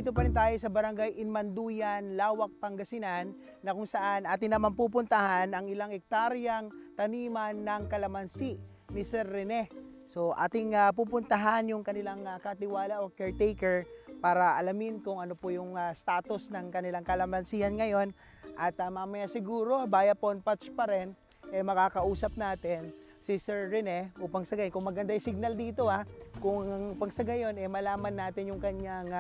nandito pa rin tayo sa Barangay Inmanduyan, Lawak, Pangasinan, na kung saan atin naman pupuntahan ang ilang ektaryang taniman ng kalamansi ni Sir Rene. So ating pupuntahan yung kanilang katiwala o caretaker para alamin kung ano po yung status ng kanilang kalamansihan ngayon. At mamaya siguro, via phone patch pa rin, makakausap natin si Sir Rene upang sagay, kung maganda yung signal dito kung pagsagayon malaman natin yung kanyang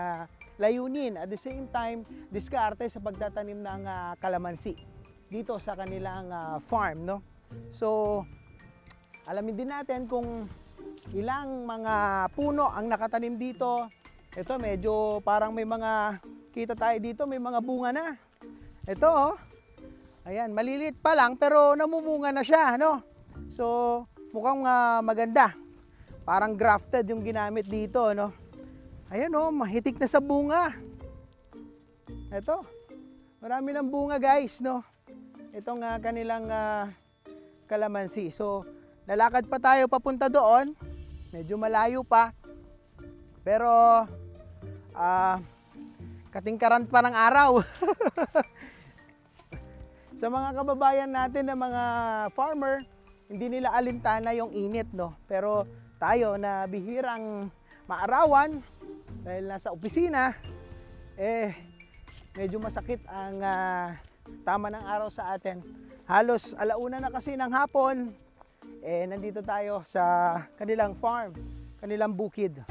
layunin. At the same time, diskarte sa pagtatanim ng kalamansi dito sa kanilang farm, no? So, alamin din natin kung ilang mga puno ang nakatanim dito. Ito medyo parang may mga, kita tayo dito, may mga bunga na. Ito oh, ayan, maliliit pa lang pero namumunga na siya, no? So, mukhang maganda. Parang grafted yung ginamit dito, no? Ayan oh, mahitik na sa bunga. Ito, marami ng bunga guys, no? Itong kanilang kalamansi. So, lalakad pa tayo papunta doon. Medyo malayo pa. Pero, katingkaran pa ng araw. Sa mga kababayan natin na mga farmer, hindi nila alintana yung init, no? Pero tayo na bihirang maarawan dahil nasa opisina, medyo masakit ang tama ng araw sa atin. Halos alauna na kasi ng hapon, nandito tayo sa kanilang farm, kanilang bukid.